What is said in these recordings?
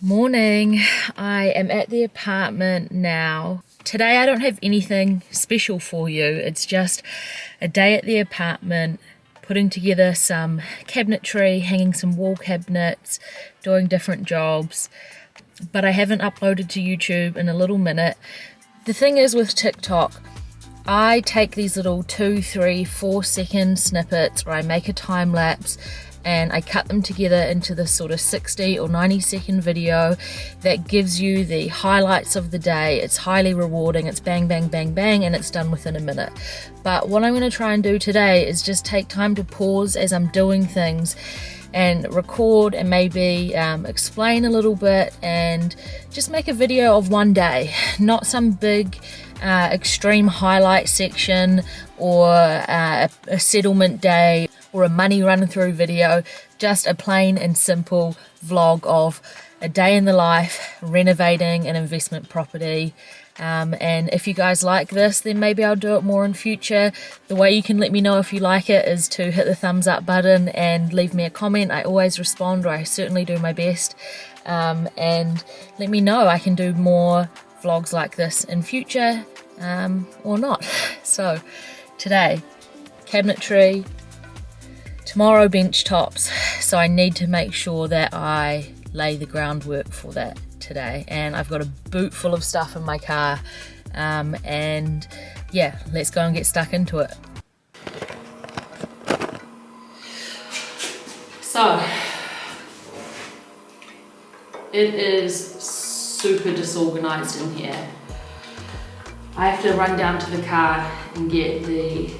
Morning. I am at the apartment now. Today I don't have anything special for you. It's just a day at the apartment, putting together some cabinetry, hanging some wall cabinets, doing different jobs. But I haven't uploaded to YouTube in a little minute. The thing is with TikTok, I take these little 2, 3, 4 second snippets where I make a time lapse and I cut them together into this sort of 60 or 90 second video that gives you the highlights of the day. It's highly rewarding, it's bang, bang, bang, bang, and it's done within a minute. But what I'm going to try and do today is just take time to pause as I'm doing things and record and maybe explain a little bit and just make a video of one day, not some big extreme highlight section or a settlement day or a money run through video, just a plain and simple vlog of a day in the life renovating an investment property. And if you guys like this, then maybe I'll do it more in future. The way you can let me know if you like it is to hit the thumbs up button and leave me a comment. I always respond, or I certainly do my best. And let me know. I can do more vlogs like this in future or not. So today, cabinetry, tomorrow bench tops. So I need to make sure that I lay the groundwork for that today, and I've got a boot full of stuff in my car, and yeah, let's go and get stuck into it. So it is super disorganized in here. I have to run down to the car and get the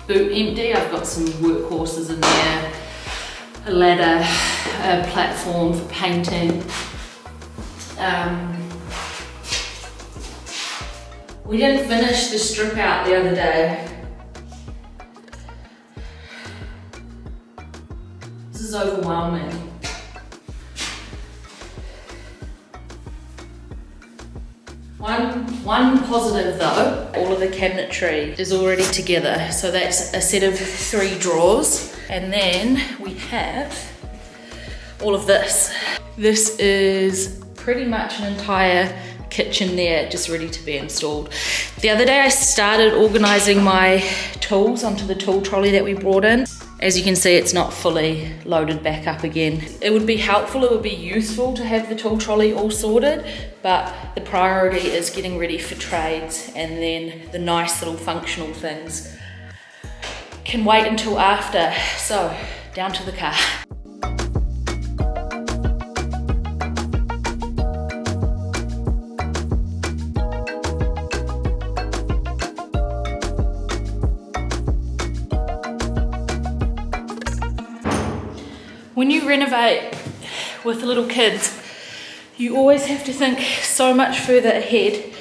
boot empty. I've got some workhorses in there, a ladder, a platform for painting. We didn't finish the strip out the other day. This is overwhelming. One positive though, all of the cabinetry is already together. So that's a set of 3 drawers. And then we have all of this. This is pretty much an entire kitchen there, just ready to be installed. The other day I started organizing my tools onto the tool trolley that we brought in. As you can see, it's not fully loaded back up again. It would be helpful, it would be useful to have the tool trolley all sorted, but the priority is getting ready for trades, and then the nice little functional things can wait until after. So, down to the car. When you renovate with little kids, you always have to think so much further ahead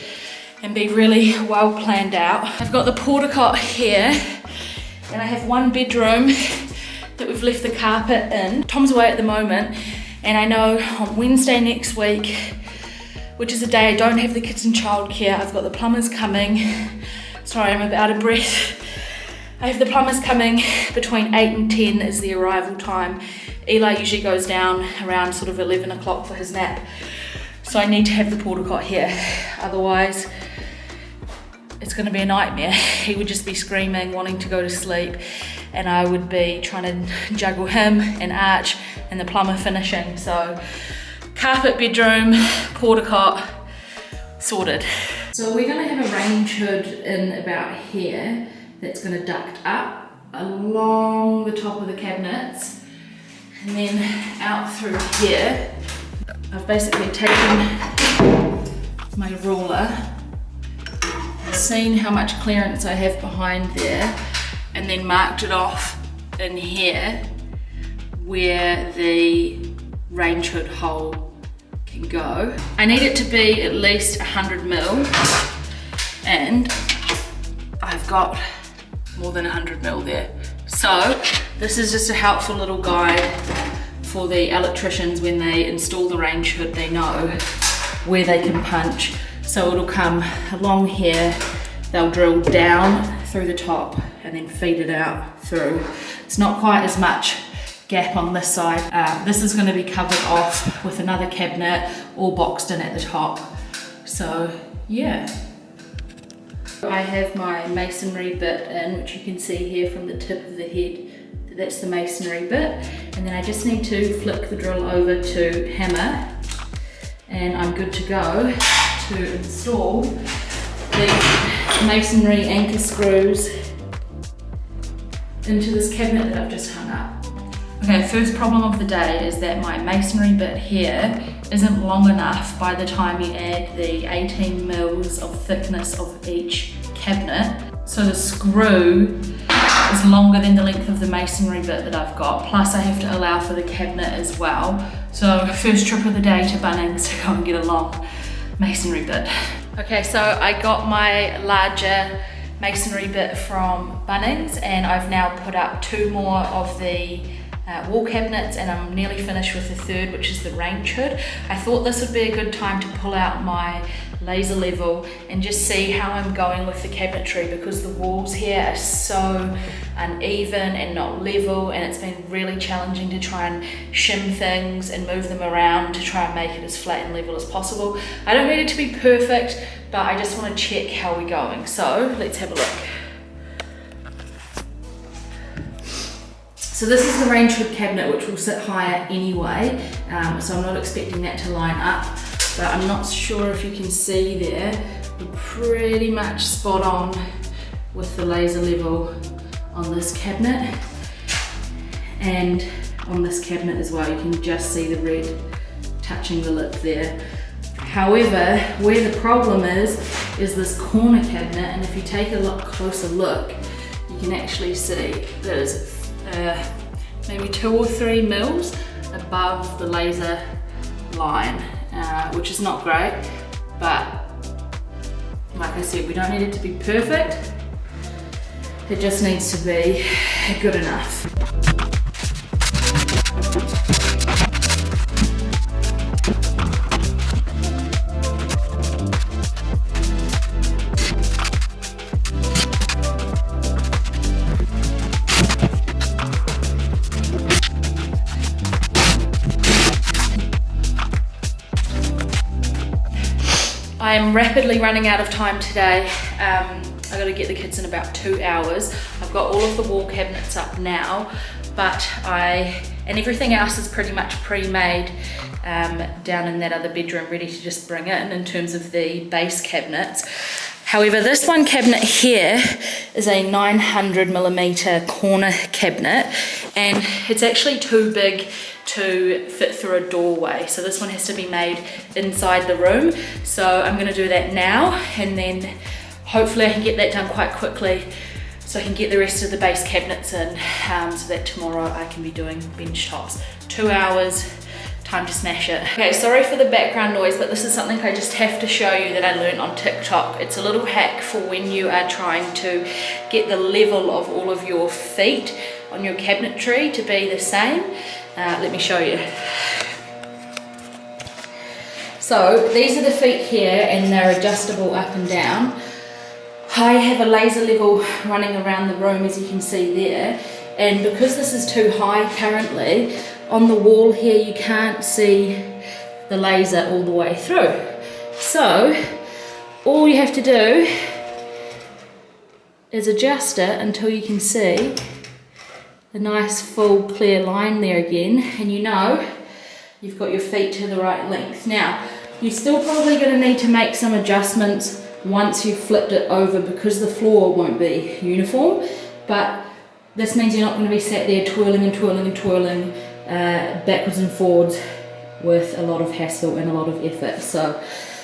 and be really well planned out. I've got the porta-cot here, and I have one bedroom that we've left the carpet in. Tom's away at the moment, and I know on Wednesday next week, which is a day I don't have the kids in childcare, I've got the plumbers coming. Sorry, I'm a bit out of breath. I have the plumbers coming between 8 and 10 is the arrival time. Eli usually goes down around sort of 11 o'clock for his nap. So I need to have the porta-cot here. Otherwise, it's gonna be a nightmare. He would just be screaming, wanting to go to sleep, and I would be trying to juggle him and Arch and the plumber finishing. So carpet bedroom, porta-cot, sorted. So we're gonna have a range hood in about here that's gonna duct up along the top of the cabinets, and then out through here. I've basically taken my ruler, seen how much clearance I have behind there, and then marked it off in here where the range hood hole can go. I need it to be at least 100 mil, and I've got more than 100 mil there. So this is just a helpful little guide for the electricians. When they install the range hood, they know where they can punch. So it'll come along here, they'll drill down through the top and then feed it out through. It's not quite as much gap on this side. This is going to be covered off with another cabinet, all boxed in at the top. So yeah. I have my masonry bit in, which you can see here from the tip of the head. That's the masonry bit. And then I just need to flick the drill over to hammer, and I'm good to go to install the masonry anchor screws into this cabinet that I've just hung up. Okay, first problem of the day is that my masonry bit here isn't long enough by the time you add the 18 mils of thickness of each cabinet. So the screw is longer than the length of the masonry bit that I've got, plus I have to allow for the cabinet as well. So first trip of the day to Bunnings to go and get a long masonry bit. Okay, so I got my larger masonry bit from Bunnings, and I've now put up 2 more of the wall cabinets, and I'm nearly finished with the third, which is the range hood. I thought this would be a good time to pull out my laser level and just see how I'm going with the cabinetry, because the walls here are so uneven and not level, and it's been really challenging to try and shim things and move them around to try and make it as flat and level as possible. I don't need it to be perfect, but I just want to check how we're going. So let's have a look. So this is the range hood cabinet, which will sit higher anyway, so I'm not expecting that to line up, but I'm not sure if you can see there, we're pretty much spot on with the laser level on this cabinet, and on this cabinet as well. You can just see the red touching the lip there. However, where the problem is this corner cabinet, and if you take a closer look, you can actually see there's maybe 2 or 3 mils above the laser line, which is not great, but like I said, we don't need it to be perfect, it just needs to be good enough. I am rapidly running out of time today. I got to get the kids in about 2 hours. I've got all of the wall cabinets up now, and everything else is pretty much pre-made down in that other bedroom, ready to just bring in terms of the base cabinets. However, this one cabinet here is a 900mm corner cabinet, and it's actually too big to fit through a doorway. So this one has to be made inside the room. So I'm gonna do that now, and then hopefully I can get that done quite quickly so I can get the rest of the base cabinets in, so that tomorrow I can be doing bench tops. 2 hours, time to smash it. Okay, sorry for the background noise, but this is something I just have to show you that I learned on TikTok. It's a little hack for when you are trying to get the level of all of your feet on your cabinetry to be the same. Let me show you. So these are the feet here, and they're adjustable up and down. I have a laser level running around the room, as you can see there, and because this is too high currently, on the wall here you can't see the laser all the way through. So all you have to do is adjust it until you can see a nice full clear line there again, and you know you've got your feet to the right length. Now you're still probably going to need to make some adjustments once you've flipped it over, because the floor won't be uniform, but this means you're not going to be sat there twirling and twirling and twirling backwards and forwards with a lot of hassle and a lot of effort. So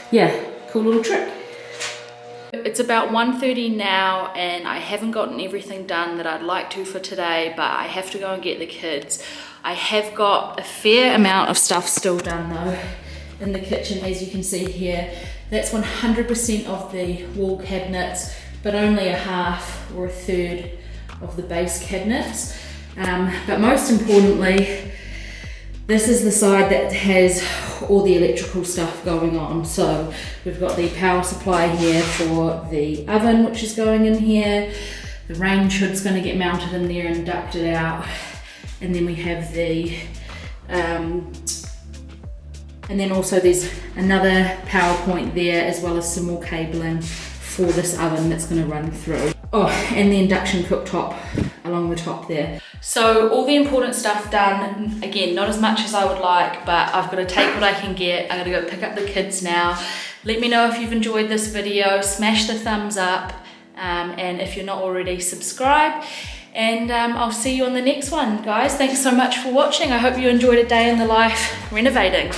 yeah, cool little trick. It's about 1:30 now, and I haven't gotten everything done that I'd like to for today, but I have to go and get the kids. I have got a fair amount of stuff still done though in the kitchen, as you can see here. That's 100% of the wall cabinets, but only a half or a third of the base cabinets. But most importantly, this is the side that has all the electrical stuff going on. So we've got the power supply here for the oven, which is going in here. The range hood's going to get mounted in there and ducted out. and then we have the and then also there's another power point there, as well as some more cabling for this oven that's going to run through. Oh, and the induction cooktop along the top there. So all the important stuff done. Again, not as much as I would like, but I've got to take what I can get. I'm going to go pick up the kids now. Let me know if you've enjoyed this video. Smash the thumbs up, and if you're not already, subscribe. And I'll see you on the next one, guys. Thanks so much for watching. I hope you enjoyed a day in the life renovating.